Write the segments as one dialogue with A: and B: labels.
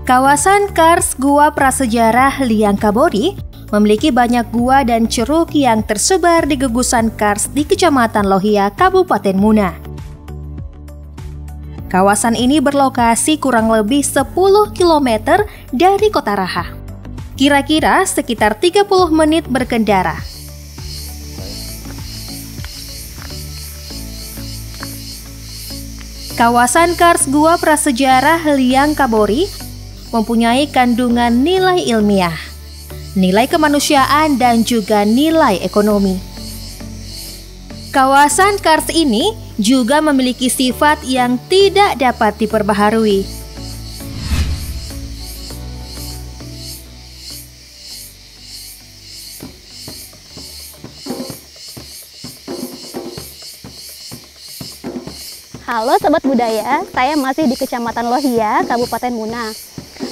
A: Kawasan Kars Gua Prasejarah Liang Kabori memiliki banyak gua dan ceruk yang tersebar di gugusan Kars di Kecamatan Lohia, Kabupaten Muna. Kawasan ini berlokasi kurang lebih 10 km dari Kota Raha. Kira-kira sekitar 30 menit berkendara. Kawasan Kars Gua Prasejarah Liang Kabori mempunyai kandungan nilai ilmiah, nilai kemanusiaan, dan juga nilai ekonomi. Kawasan Kars ini juga memiliki sifat yang tidak dapat diperbaharui.
B: Halo Sobat Budaya, saya masih di Kecamatan Lohia, Kabupaten Muna.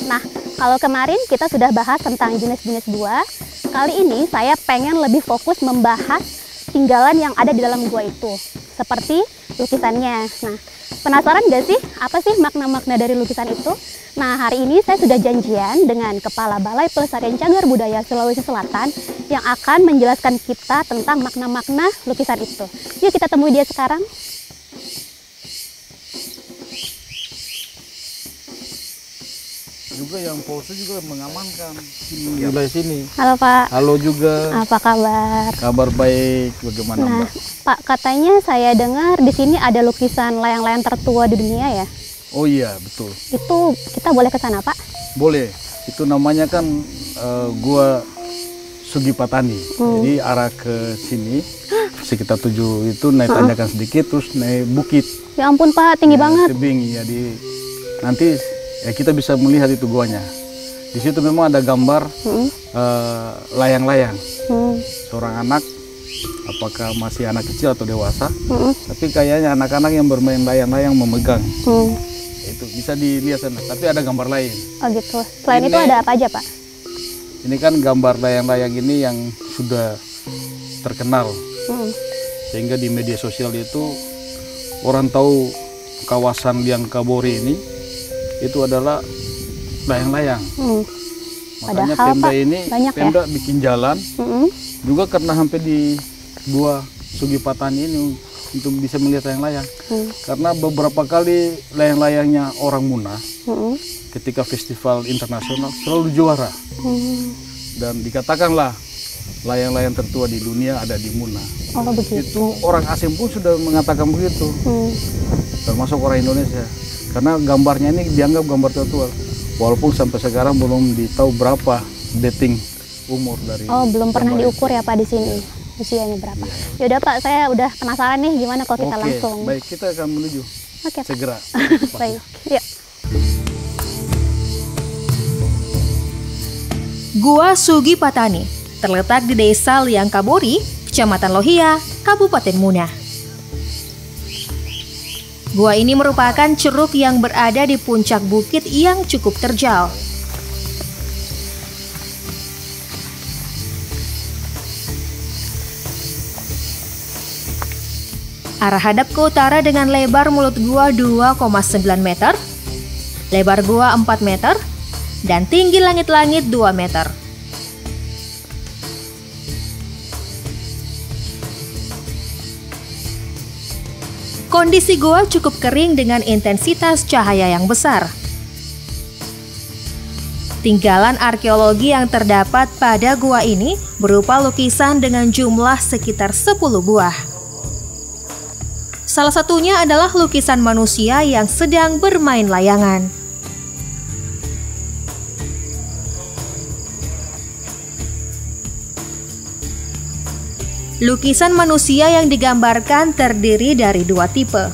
B: Nah, kalau kemarin kita sudah bahas tentang jenis-jenis gua, kali ini saya pengen lebih fokus membahas tinggalan yang ada di dalam gua itu, seperti lukisannya. Nah, penasaran gak sih apa sih makna-makna dari lukisan itu? Nah, hari ini saya sudah janjian dengan Kepala Balai Pelestarian Cagar Budaya Sulawesi Selatan yang akan menjelaskan kita tentang makna-makna lukisan itu. Yuk kita temui dia sekarang.
C: Juga yang Polsek juga mengamankan wilayah sini.
B: Halo Pak.
C: Halo juga.
B: Apa kabar?
C: Kabar baik. Bagaimana
B: Nah,
C: Mbak?
B: Pak, katanya saya dengar di sini ada lukisan layang-layang tertua di dunia ya?
C: Oh iya, betul.
B: Itu kita boleh ke sana Pak?
C: Boleh. Itu namanya kan Gua Sugipatani. Jadi arah ke sini sekitar 7 itu naik tanjakan sedikit, terus naik bukit.
B: Ya ampun Pak, tinggi banget.
C: Tebing ya. Nanti ya kita bisa melihat itu guanya. Di situ memang ada gambar layang-layang. Seorang anak, apakah masih anak kecil atau dewasa, tapi kayaknya anak-anak yang bermain layang-layang memegang. Itu bisa dilihat sana, tapi ada gambar lain.
B: Oh gitu. Selain itu ada apa aja Pak?
C: Ini kan gambar layang-layang ini yang sudah terkenal, sehingga di media sosial itu orang tahu kawasan Liang Kabori ini itu adalah layang-layang. Makanya
B: Padahal,
C: Pemda
B: Pak,
C: ini
B: banyak
C: Pemda bikin jalan juga karena hampir di Gua Sugipatani ini untuk bisa melihat layang-layang. Karena beberapa kali layang-layangnya orang Muna ketika festival internasional selalu juara. Dan dikatakanlah layang-layang tertua di dunia ada di Muna.
B: Oh begitu.
C: Itu orang asing pun sudah mengatakan begitu, termasuk orang Indonesia. Karena gambarnya ini dianggap gambar tertua, walaupun sampai sekarang belum ditahu berapa dating umur dari.
B: Oh belum pernah diukur ya Pak di sini usianya berapa? Yaudah Pak, saya udah penasaran nih gimana kalau kita langsung.
C: Baik, kita akan menuju.
B: Oke, Pak.
C: Segera.
B: Baik, yuk.
A: Gua Sugipatani terletak di Desa Liang Kabori, Kecamatan Lohia, Kabupaten Muna. Gua ini merupakan ceruk yang berada di puncak bukit yang cukup terjal. Arah hadap ke utara dengan lebar mulut gua 2,9 meter, lebar gua 4 meter, dan tinggi langit-langit 2 meter. Kondisi gua cukup kering dengan intensitas cahaya yang besar. Tinggalan arkeologi yang terdapat pada gua ini berupa lukisan dengan jumlah sekitar 10 buah. Salah satunya adalah lukisan manusia yang sedang bermain layangan. Lukisan manusia yang digambarkan terdiri dari 2 tipe,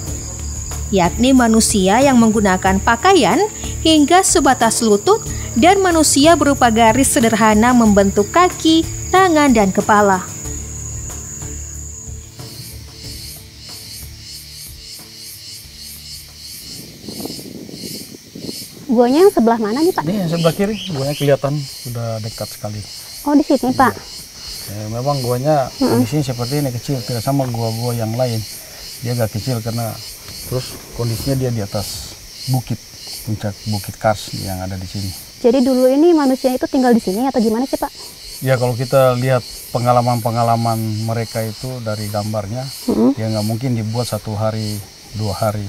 A: yakni manusia yang menggunakan pakaian hingga sebatas lutut dan manusia berupa garis sederhana membentuk kaki, tangan, dan kepala.
B: Guanya yang sebelah mana nih Pak?
C: Ini yang sebelah kiri, guanya kelihatan sudah dekat sekali.
B: Oh di sini Pak.
C: Ya, memang guanya kondisinya seperti ini, kecil, tidak sama gua-gua yang lain. Dia agak kecil karena terus kondisinya dia di atas bukit. puncak Bukit Kars yang ada di sini.
B: Jadi dulu ini manusia itu tinggal di sini atau gimana sih Pak?
C: Ya kalau kita lihat pengalaman-pengalaman mereka itu dari gambarnya, ya nggak mungkin dibuat 1 hari 2 hari,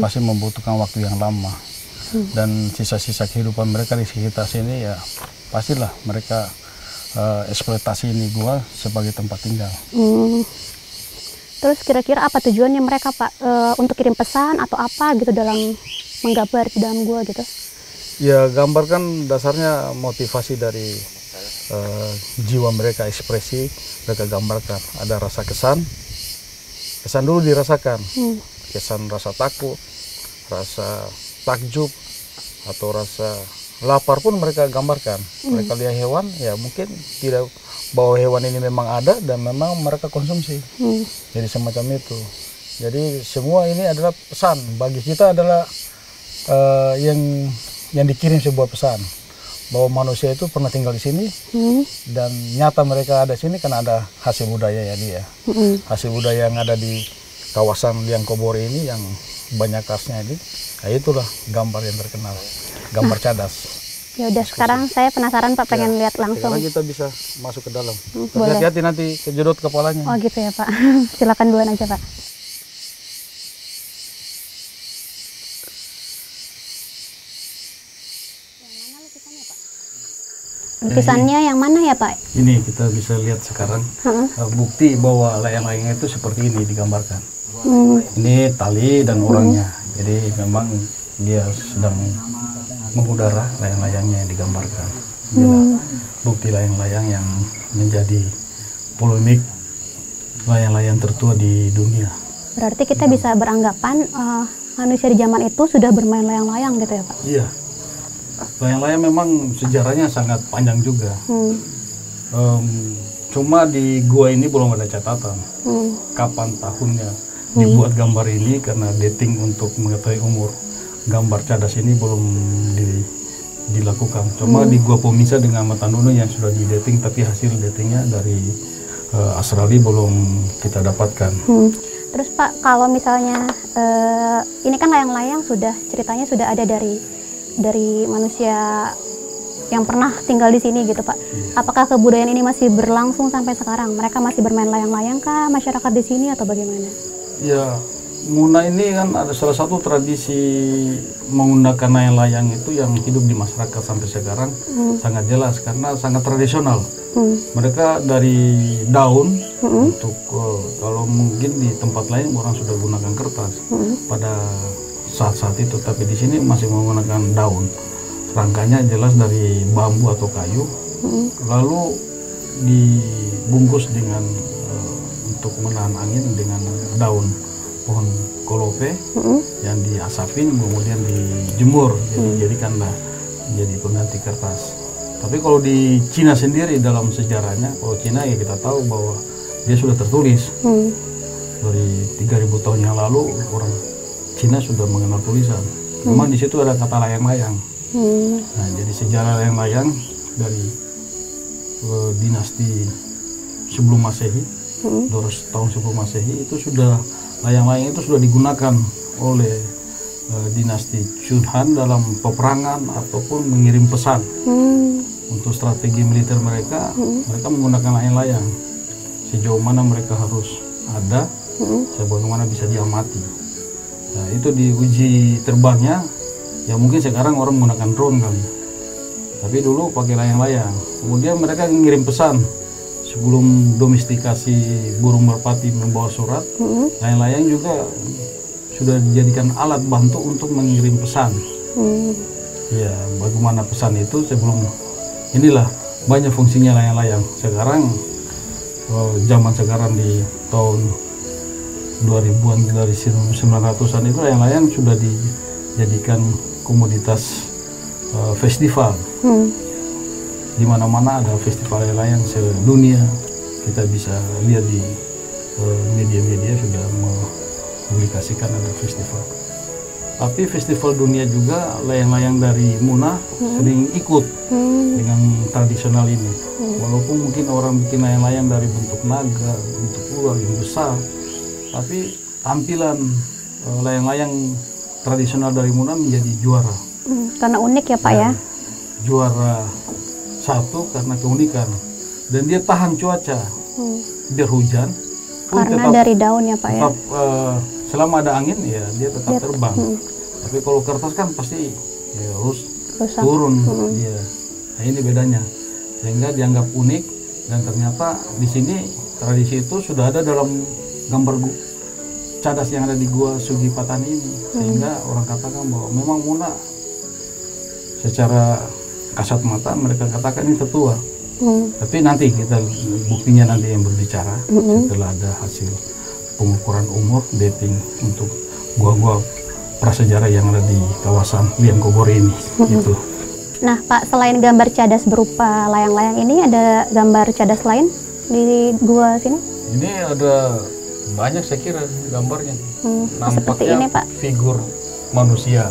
C: pasti membutuhkan waktu yang lama. Dan sisa-sisa kehidupan mereka di sekitar sini ya pastilah mereka eksploitasi ini gua sebagai tempat tinggal.
B: Terus kira-kira apa tujuannya mereka Pak, untuk kirim pesan atau apa gitu dalam menggambar di dalam gua gitu?
C: Ya gambar kan dasarnya motivasi dari jiwa mereka, ekspresi mereka gambarkan. Ada rasa kesan dulu dirasakan, kesan rasa takut, rasa takjub, atau rasa lapar pun mereka gambarkan. Mereka lihat hewan, ya mungkin tidak bahwa hewan ini memang ada dan memang mereka konsumsi. Jadi semacam itu. Jadi semua ini adalah pesan bagi kita, adalah yang dikirim sebuah pesan bahwa manusia itu pernah tinggal di sini, dan nyata mereka ada di sini karena ada hasil budaya ya dia. Hasil budaya yang ada di kawasan Liang Kobore ini yang banyak karsnya ini. Nah, itulah gambar yang terkenal, gambar cadas.
B: Ya udah, sekarang saya penasaran Pak, pengen lihat langsung.
C: Sekarang kita bisa masuk ke dalam.
B: Boleh.
C: Hati-hati nanti kejedot kepalanya.
B: Oh gitu ya Pak. Silakan duluan aja Pak. Lukisannya yang mana ya Pak?
C: Ini kita bisa lihat sekarang bukti bahwa layang-layang itu seperti ini digambarkan. Ini tali dan orangnya. Jadi memang dia sedang mengudara layang-layangnya yang digambarkan. Inilah bukti layang-layang yang menjadi polemik layang-layang tertua di dunia.
B: Berarti kita bisa beranggapan manusia di zaman itu sudah bermain layang-layang gitu ya Pak?
C: Iya. Layang-layang memang sejarahnya sangat panjang juga. Cuma di gua ini belum ada catatan kapan tahunnya dibuat gambar ini, karena dating untuk mengetahui umur gambar cadas ini belum dilakukan. Cuma di gua Pomisa dengan Matanunu yang sudah didating, tapi hasil datingnya dari Australia belum kita dapatkan.
B: Terus Pak, kalau misalnya ini kan layang-layang sudah ceritanya sudah ada dari manusia yang pernah tinggal di sini gitu Pak. Apakah kebudayaan ini masih berlangsung sampai sekarang? Mereka masih bermain layang-layang kah masyarakat di sini atau bagaimana? Ya,
C: Muna ini kan ada salah satu tradisi menggunakan layang-layang itu yang hidup di masyarakat sampai sekarang sangat jelas karena sangat tradisional. Mereka dari daun untuk kalau mungkin di tempat lain orang sudah gunakan kertas pada saat-saat itu, tapi di sini masih menggunakan daun. Rangkanya jelas dari bambu atau kayu, lalu dibungkus dengan untuk menahan angin dengan daun pohon kolope yang diasapin kemudian dijemur, jadi jadikanlah jadi pengganti kertas. Tapi kalau di Cina sendiri dalam sejarahnya, kalau Cina ya kita tahu bahwa dia sudah tertulis dari 3000 tahun yang lalu orang Cina sudah mengenal tulisan. Memang di situ ada kata layang-layang. Nah, jadi sejarah layang-layang dari dinasti sebelum Masehi, 200 tahun sebelum Masehi itu sudah layang-layang itu sudah digunakan oleh dinasti Chun Han dalam peperangan ataupun mengirim pesan. Untuk strategi militer mereka, mereka menggunakan layang-layang. Sejauh mana mereka harus ada, sebagaimana bisa diamati. Nah, itu diuji terbangnya, ya mungkin sekarang orang menggunakan drone kali. Tapi dulu pakai layang-layang. Kemudian mereka ngirim pesan. Sebelum domestikasi burung merpati membawa surat, layang-layang juga sudah dijadikan alat bantu untuk mengirim pesan. Ya, bagaimana pesan itu sebelum inilah banyak fungsinya layang-layang. Sekarang zaman sekarang di tahun 2000-an dari 1900-an itu layang-layang sudah dijadikan komoditas festival. Di mana-mana ada festival layang-layang sedunia. Kita bisa lihat di media-media sudah mempublikasikan ada festival. Tapi festival dunia juga layang-layang dari Muna sering ikut dengan tradisional ini. Walaupun mungkin orang bikin layang-layang dari bentuk naga, bentuk ular yang besar, tapi tampilan layang-layang tradisional dari Muna menjadi juara.
B: Karena unik ya Pak ya.
C: Juara 1 karena keunikan. Dan dia tahan cuaca. Biar hujan pun
B: Karena
C: tetap,
B: dari daun ya Pak ya.
C: tetap selama ada angin ya dia tetap terbang. Tapi kalau kertas kan pasti ya
B: Rusak.
C: turun dia. Nah ini bedanya. Sehingga dianggap unik dan ternyata di sini tradisi itu sudah ada dalam gambar cadas yang ada di Gua Sugi Patani ini. Sehingga orang katakan bahwa memang Muna secara kasat mata mereka katakan ini tetua. Tapi nanti kita buktinya nanti yang berbicara setelah ada hasil pengukuran umur dating untuk gua-gua prasejarah yang ada di kawasan Liang Kobori ini. Gitu.
B: Nah Pak, selain gambar cadas berupa layang-layang ini, ada gambar cadas lain di gua sini?
C: Ini ada banyak saya kira gambarnya.
B: Seperti ini Pak.
C: Figur manusia.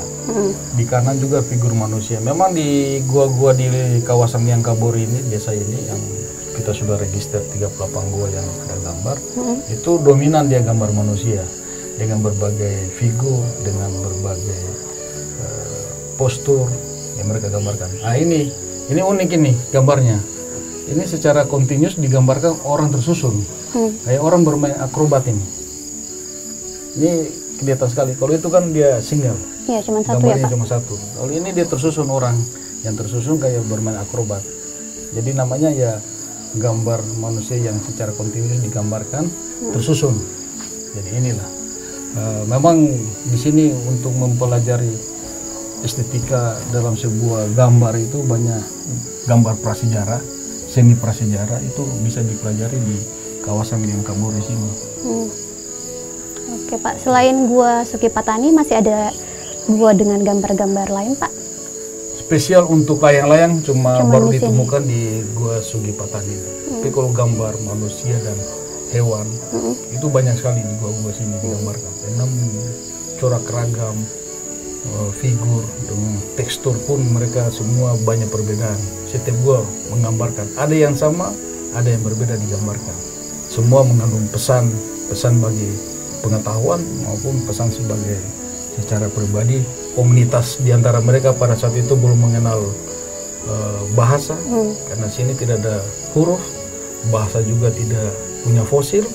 C: Di kanan juga figur manusia. Memang di gua-gua di kawasan Liang Kobori ini, desa ini yang kita sudah register 38 gua yang ada gambar, itu dominan dia gambar manusia dengan berbagai figur, dengan berbagai postur yang mereka gambarkan. Nah ini unik ini gambarnya. Ini secara kontinus digambarkan orang tersusun, kayak orang bermain akrobat ini. Ini kelihatan sekali. Kalau itu kan dia single.
B: Iya, cuma satu
C: Gambarnya
B: ya Pak.
C: cuma satu. Kalau ini dia tersusun orang yang tersusun kayak bermain akrobat. Jadi namanya ya gambar manusia yang secara kontinus digambarkan tersusun. Jadi inilah. Memang di sini untuk mempelajari estetika dalam sebuah gambar itu banyak gambar prasejarah, semi prasejarah itu bisa dipelajari di kawasan Liang Kobori sini.
B: Oke Pak, selain gua Sugi Patani masih ada gua dengan gambar-gambar lain Pak?
C: Spesial untuk layang-layang cuma baru
B: di sini.
C: ditemukan di Gua Sugi Patani. Tapi kalau gambar manusia dan hewan itu banyak sekali di gua-gua sini digambarkan. Enam corak ragam, figur, dengan tekstur pun mereka semua banyak perbedaan. Setiap gua menggambarkan, ada yang sama, ada yang berbeda digambarkan. Semua mengandung pesan bagi pengetahuan maupun pesan sebagai secara pribadi. Komunitas di antara mereka pada saat itu belum mengenal bahasa, karena sini tidak ada huruf, bahasa juga tidak punya fosil.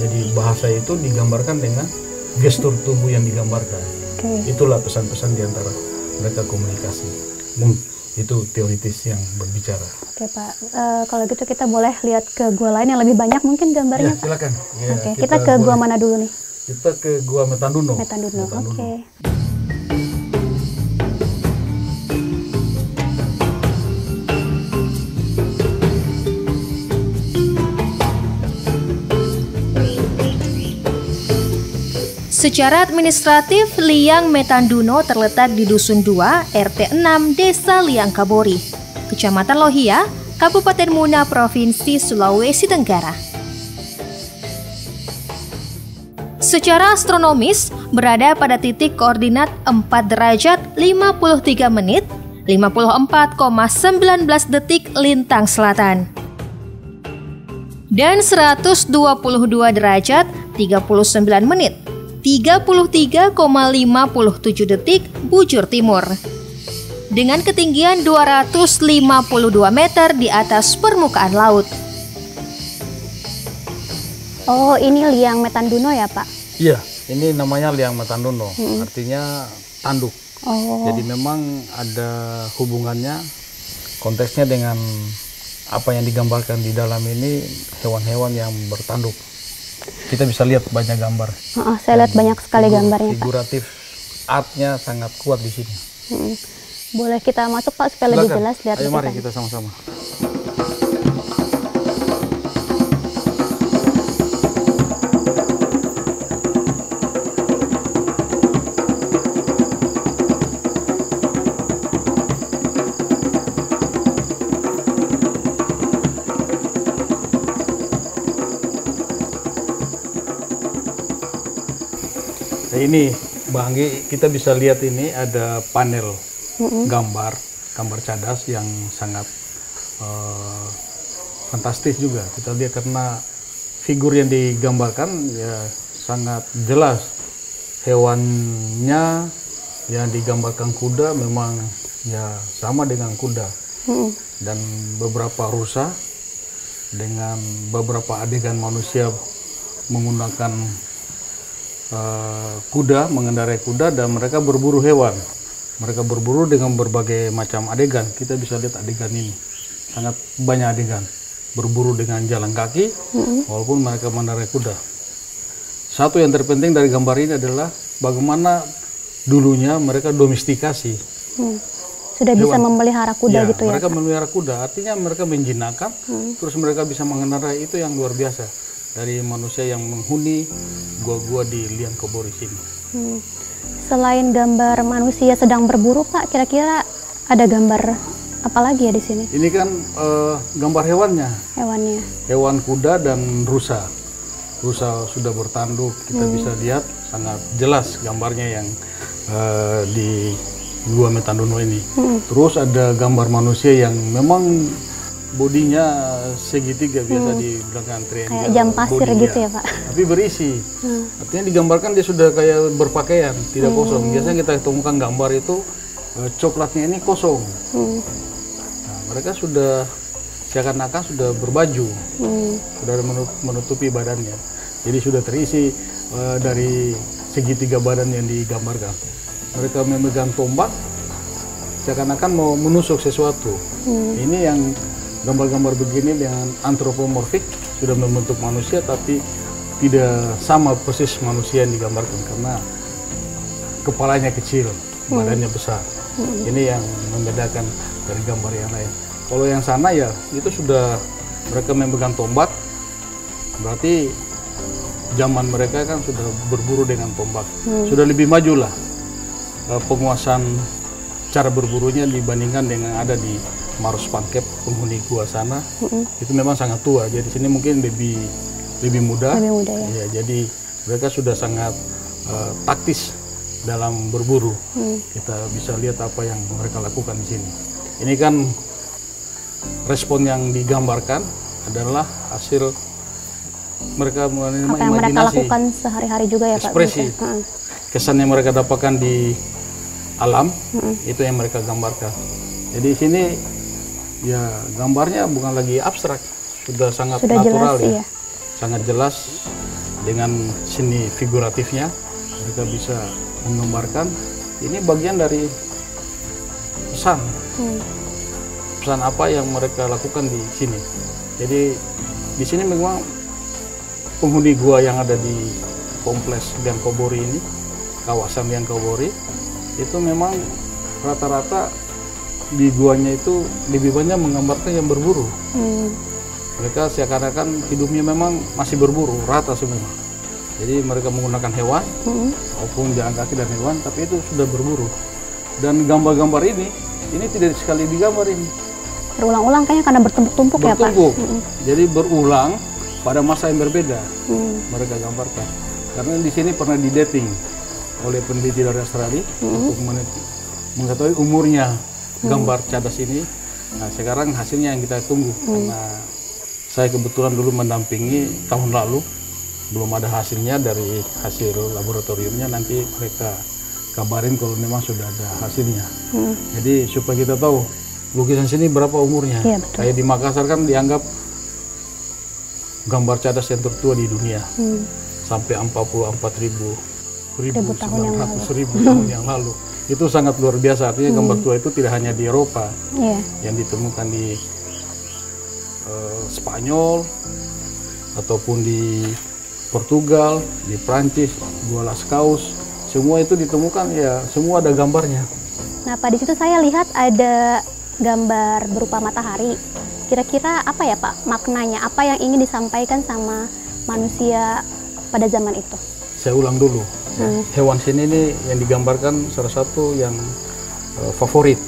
C: Jadi bahasa itu digambarkan dengan gestur tubuh yang digambarkan. Itulah pesan-pesan di antara mereka komunikasi. Itu teoritis yang berbicara.
B: Oke Pak, kalau gitu kita boleh lihat ke gua lain yang lebih banyak mungkin gambarnya
C: Ya,
B: Pak?
C: silakan. Ya,
B: Oke, kita ke gua mana dulu nih?
C: Kita ke Gua Metanduno.
B: Metanduno, oke.
A: Secara administratif, Liang Metanduno terletak di Dusun 2, RT 6, Desa Liang Kobori, Kecamatan Lohia, Kabupaten Muna, Provinsi Sulawesi Tenggara. Secara astronomis, berada pada titik koordinat 4 derajat 53 menit, 54,19 detik lintang selatan. Dan 122 derajat 39 menit, 33,57 detik bujur timur. Dengan ketinggian 252 meter di atas permukaan laut.
B: Oh, ini Liang Metanduno ya Pak?
C: Iya, ini namanya Liang Metanduno, artinya tanduk.
B: Oh.
C: Jadi memang ada hubungannya, konteksnya dengan apa yang digambarkan di dalam ini, hewan-hewan yang bertanduk. Kita bisa lihat banyak gambar.
B: Saya lihat banyak sekali gambarnya Pak.
C: Figuratif, artnya sangat kuat di sini.
B: Boleh kita masuk Pak supaya lebih jelas lihat.
C: Ayo mari kita sama-sama. Nah, ini Bang Anggi, kita bisa lihat ini ada panel gambar cadas yang sangat fantastis juga. Kita lihat karena figur yang digambarkan ya sangat jelas, hewannya yang digambarkan kuda memang ya sama dengan kuda. Dan beberapa rusa dengan beberapa adegan manusia menggunakan kuda, mengendarai kuda, dan mereka berburu hewan. Mereka berburu dengan berbagai macam adegan. Kita bisa lihat adegan ini, sangat banyak adegan. Berburu dengan jalan kaki, walaupun mereka mengendarai kuda. Satu yang terpenting dari gambar ini adalah bagaimana dulunya mereka domestikasi.
B: Sudah bisa memelihara kuda
C: ya,
B: gitu ya?
C: Mereka memelihara kuda, artinya mereka menjinakkan, terus mereka bisa mengendarai, itu yang luar biasa. Dari manusia yang menghuni gua-gua di Liang Kobori sini.
B: Selain gambar manusia sedang berburu, Pak, kira-kira ada gambar apa lagi ya di sini?
C: Ini kan gambar hewannya.
B: Hewannya.
C: Hewan kuda dan rusa. Rusa sudah bertanduk, kita bisa lihat sangat jelas gambarnya yang di Gua Metandono ini. Terus ada gambar manusia yang memang bodinya segitiga, biasa di belakang triangle.
B: Kayak jam pasir gitu ya, Pak?
C: Tapi berisi. Artinya digambarkan dia sudah kayak berpakaian, tidak kosong. Biasanya kita temukan gambar itu coklatnya ini kosong. Nah, mereka sudah seakan-akan sudah berbaju, sudah menutupi badannya. Jadi sudah terisi dari segitiga badan yang digambarkan. Mereka memegang tombak, seakan-akan mau menusuk sesuatu. Ini yang gambar-gambar begini dengan antropomorfik, sudah membentuk manusia tapi tidak sama persis manusia yang digambarkan karena kepalanya kecil, badannya besar. Ini yang membedakan dari gambar yang lain. Kalau yang sana ya itu sudah mereka memegang tombak, berarti zaman mereka kan sudah berburu dengan tombak. Sudah lebih maju lah penguasaan cara berburunya dibandingkan dengan ada di Maros Pankep, penghuni gua sana. Itu memang sangat tua, jadi sini mungkin lebih muda.
B: Lebih muda ya.
C: Ya, jadi mereka sudah sangat taktis dalam berburu. Kita bisa lihat apa yang mereka lakukan di sini. Ini kan respon yang digambarkan adalah hasil mereka menerima
B: apa yang
C: imajinasi,
B: mereka lakukan sehari-hari juga ya, Pak?
C: ekspresi, kesan yang mereka dapatkan di alam, itu yang mereka gambarkan. Jadi di sini ya gambarnya bukan lagi abstrak, sudah sangat natural
B: jelas,
C: ya, sangat jelas dengan seni figuratifnya. Mereka bisa menggambarkan. Ini bagian dari pesan, pesan apa yang mereka lakukan di sini. Jadi di sini memang penghuni gua yang ada di kompleks Liang Kobori ini, kawasan Liang Kobori, itu memang rata-rata di guanya itu lebih banyak menggambarkan yang berburu. Mereka seakan-akan hidupnya memang masih berburu, rata semua. Jadi mereka menggunakan hewan, maupun jalan kaki dan hewan, tapi itu sudah berburu. Dan gambar-gambar ini tidak sekali digambar ini.
B: Berulang-ulang kayaknya karena bertumpuk-tumpuk ya, Pak?
C: Jadi berulang pada masa yang berbeda mereka gambarkan. Karena di sini pernah didating oleh peneliti dari Australia untuk mengetahui umurnya gambar cadas ini. Nah, sekarang hasilnya yang kita tunggu, karena saya kebetulan dulu mendampingi tahun lalu, belum ada hasilnya. Dari hasil laboratoriumnya nanti mereka kabarin kalau memang sudah ada hasilnya. Jadi supaya kita tahu lukisan sini berapa umurnya.
B: Ya,
C: kayak di Makassar kan dianggap gambar cadas yang tertua di dunia, sampai 44.000 tahun yang lalu. Itu sangat luar biasa, artinya gambar tua itu tidak hanya di Eropa, yang ditemukan di Spanyol, ataupun di Portugal, di Prancis, Gua Lascaux, semua itu ditemukan, ya semua ada gambarnya.
B: Nah, Pak, di situ saya lihat ada gambar berupa matahari. Kira-kira apa ya, Pak, maknanya? Apa yang ingin disampaikan sama manusia pada zaman itu?
C: Saya ulang dulu. Hewan sini ini yang digambarkan salah satu yang favorit,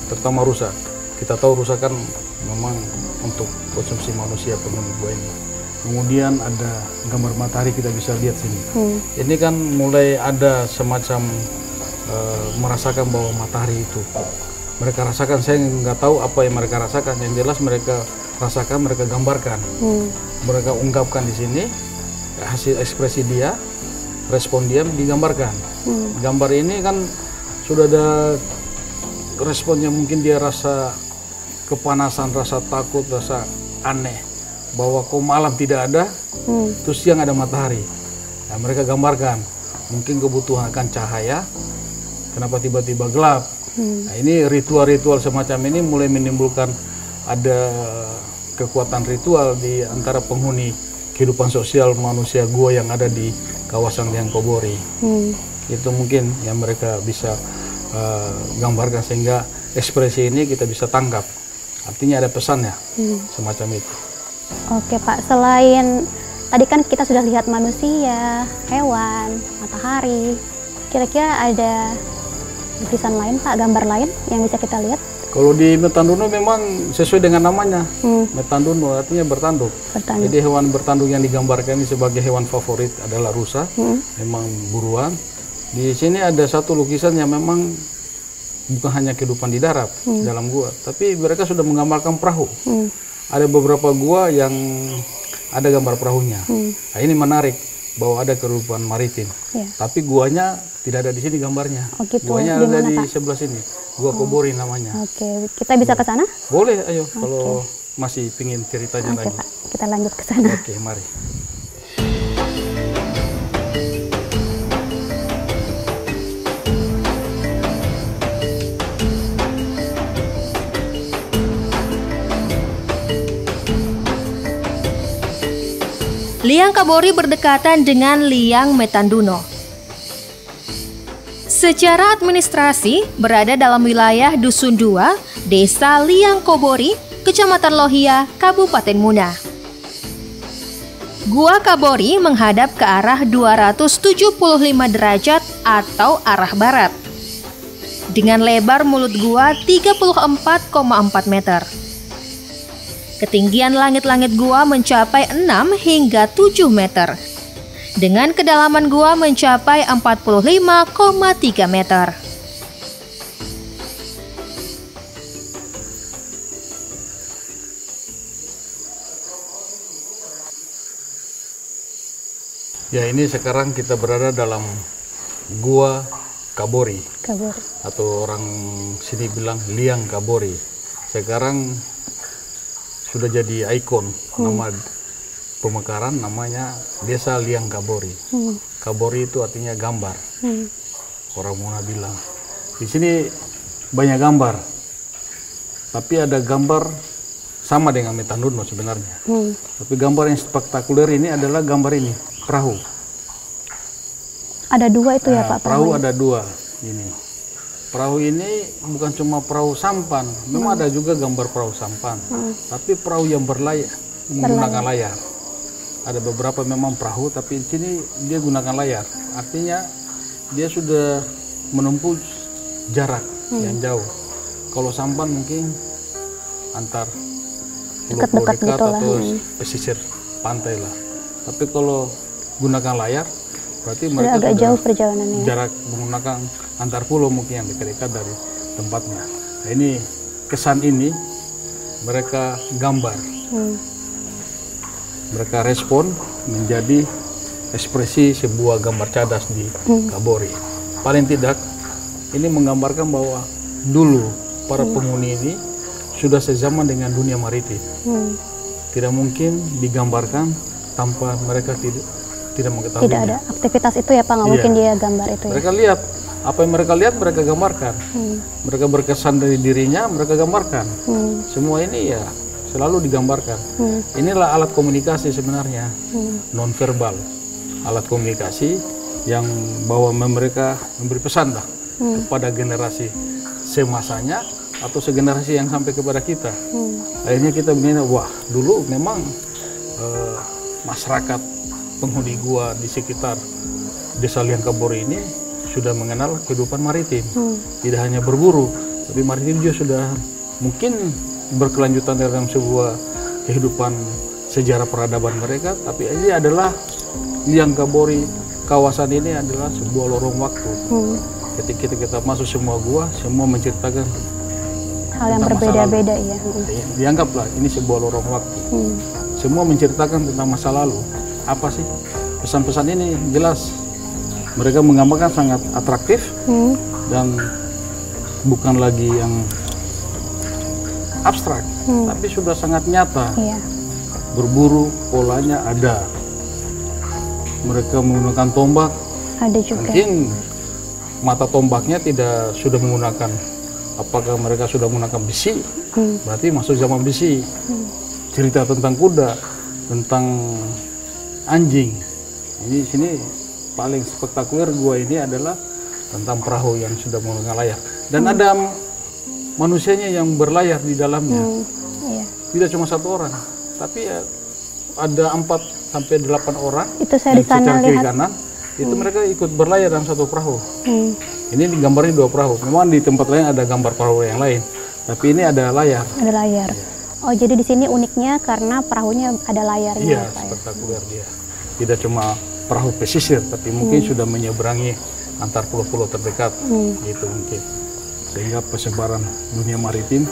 C: terutama rusa. Kita tahu rusa kan memang untuk konsumsi manusia penghuni gua ini. Kemudian ada gambar matahari, kita bisa lihat sini. Ini kan mulai ada semacam merasakan bahwa matahari itu mereka rasakan. Saya nggak tahu apa yang mereka rasakan. Yang jelas mereka rasakan, mereka gambarkan, mereka ungkapkan di sini. Hasil ekspresi dia, respon dia digambarkan. Gambar ini kan sudah ada responnya, mungkin dia rasa kepanasan, rasa takut, rasa aneh bahwa kok malam tidak ada, terus siang ada matahari. Nah, mereka gambarkan mungkin kebutuhan akan cahaya, kenapa tiba-tiba gelap. Nah, ini ritual-ritual semacam ini mulai menimbulkan ada kekuatan ritual di antara penghuni kehidupan sosial manusia gua yang ada di kawasan Liang Kobori. Itu mungkin yang mereka bisa gambarkan sehingga ekspresi ini kita bisa tangkap. Artinya ada pesannya semacam itu.
B: Oke Pak, selain tadi kan kita sudah lihat manusia, hewan, matahari, kira-kira ada lukisan lain Pak, gambar lain yang bisa kita lihat?
C: Kalau di Metanduno memang sesuai dengan namanya, Metanduno artinya bertanduk. Jadi hewan bertanduk yang digambarkan ini sebagai hewan favorit adalah rusa, memang buruan. Di sini ada satu lukisan yang memang bukan hanya kehidupan di darat dalam gua, tapi mereka sudah menggambarkan perahu. Ada beberapa gua yang ada gambar perahunya. Nah, ini menarik bahwa ada kehidupan maritim, tapi guanya tidak ada di sini gambarnya.
B: Oh, gitu.
C: Guanya ada di sebelah sini, Gua Kobori namanya.
B: Oke, kita bisa ke sana?
C: Boleh, ayo kalau masih pingin ceritanya lagi.
B: Pak, kita lanjut ke sana.
C: Oke, mari.
A: Liang Kobori berdekatan dengan Liang Metanduno. Secara administrasi berada dalam wilayah Dusun 2, Desa Liang Kobori, Kecamatan Lohia, Kabupaten Muna. Gua Kobori menghadap ke arah 275 derajat atau arah barat. Dengan lebar mulut gua 34,4 meter. Ketinggian langit-langit gua mencapai 6 hingga 7 meter. Dengan kedalaman gua mencapai 45,3 meter.
C: Ya, ini sekarang kita berada dalam Gua Kobori. Atau orang sini bilang Liang Kobori. Sekarang sudah jadi ikon, nama pemekaran namanya Desa Liang Kobori. Kobori itu artinya gambar. Orang Muna bilang. Di sini banyak gambar. Tapi ada gambar sama dengan Metanduno sebenarnya. Tapi gambar yang spektakuler ini adalah gambar ini, perahu.
B: Ada dua itu ya Pak?
C: Perahu ada dua ini. Perahu ini bukan cuma perahu sampan, memang ada juga gambar perahu sampan, tapi perahu yang berlayar, menggunakan layar. Ada beberapa memang perahu, tapi di sini dia gunakan layar. Artinya dia sudah menempuh jarak yang jauh. Kalau sampan mungkin antar pulau-pulau dekat atau pesisir pantai lah. Tapi kalau gunakan layar, berarti mereka
B: agak jauh perjalanannya.
C: Jarak menggunakan antar pulau mungkin yang dekat-dekat dari tempatnya. Nah, ini kesan ini mereka gambar, mereka respon menjadi ekspresi sebuah gambar cadas di Kobori. Paling tidak ini menggambarkan bahwa dulu para penghuni ini sudah sezaman dengan dunia maritim. Tidak mungkin digambarkan tanpa mereka tidak mengetahui.
B: Tidak ada aktivitas itu ya Pak, nggak mungkin dia gambar itu.
C: Mereka lihat, apa yang mereka lihat mereka gambarkan. Mereka berkesan dari dirinya, mereka gambarkan. Semua ini ya selalu digambarkan. Inilah alat komunikasi sebenarnya, non-verbal. Alat komunikasi yang bahwa mereka memberi pesan lah kepada generasi semasanya atau segenerasi yang sampai kepada kita. Akhirnya kita menilai, wah dulu memang masyarakat penghuni gua di sekitar Desa Liang Kobori ini sudah mengenal kehidupan maritim. Tidak hanya berburu, tapi maritim juga sudah mungkin berkelanjutan dalam sebuah kehidupan sejarah peradaban mereka. Tapi ini adalah Liang Kobori, kawasan ini adalah sebuah lorong waktu. Ketika kita masuk semua gua, semua menceritakan
B: hal yang berbeda-beda ya.
C: Dianggaplah ini sebuah lorong waktu. Semua menceritakan tentang masa lalu. Apa sih pesan-pesan ini? Jelas mereka menggambarkan sangat atraktif dan bukan lagi yang abstrak, tapi sudah sangat nyata. Berburu polanya ada, mereka menggunakan tombak,
B: ada juga.
C: Mungkin mata tombaknya tidak sudah menggunakan, apakah mereka sudah menggunakan besi, berarti masuk zaman besi. Cerita tentang kuda, tentang anjing. Ini sini paling spektakuler gua ini adalah tentang perahu yang sudah menggunakan layar. Dan ada manusianya yang berlayar di dalamnya. Tidak cuma satu orang, tapi ya ada 4 sampai 8 orang.
B: Itu saya di sana
C: kiri
B: lihat.
C: kanan, itu mereka ikut berlayar dalam satu perahu. Ini gambarnya 2 perahu. Memang di tempat lain ada gambar perahu yang lain, tapi ini ada layar.
B: Ada layar. Oh, jadi di sini uniknya karena perahunya ada layarnya.
C: Iya, spektakuler dia. Tidak cuma perahu pesisir, tapi mungkin sudah menyeberangi antar pulau-pulau terdekat, gitu mungkin. Sehingga persebaran dunia maritim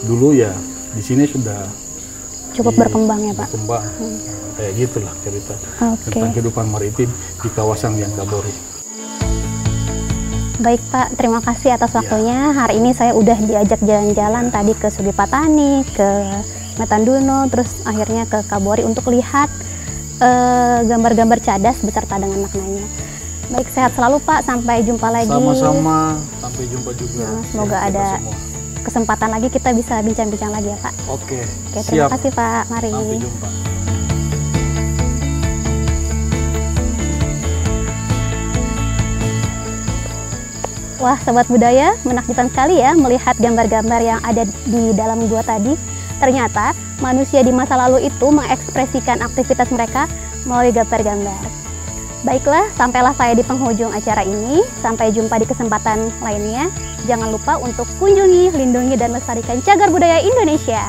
C: dulu ya di sini sudah
B: cukup berkembang ya Pak.
C: Berkembang, kayak gitulah cerita tentang kehidupan maritim di kawasan Yanggabori.
B: Baik Pak, terima kasih atas waktunya. Hari ini saya udah diajak jalan-jalan tadi ke Sugi Patani, ke Metanduno, terus akhirnya ke Kabori untuk lihat gambar-gambar cadas beserta dengan maknanya. Baik, sehat selalu Pak, sampai jumpa lagi.
C: Sama-sama, sampai jumpa juga.
B: Semoga ada kesempatan lagi kita bisa bincang-bincang lagi ya Pak.
C: Oke,
B: terima kasih Pak, mari.
C: Sampai jumpa.
B: Wah, Sobat Budaya, menakjubkan sekali ya melihat gambar-gambar yang ada di dalam gua tadi. Ternyata manusia di masa lalu itu mengekspresikan aktivitas mereka melalui gambar-gambar. Baiklah, sampailah saya di penghujung acara ini. Sampai jumpa di kesempatan lainnya. Jangan lupa untuk kunjungi, lindungi, dan lestarikan cagar budaya Indonesia.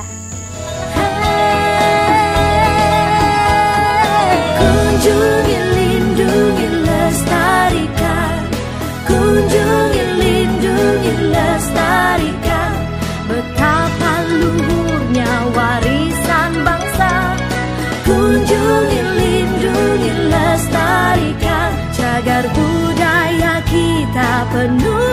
D: Kunjungi, lindungi, lestarikan. Kunjungi, lindungi, lestarikan. Betapa luhurnya warisan bangsa. Kunjungi, lindungi, lestarikan. Cagar budaya kita penuh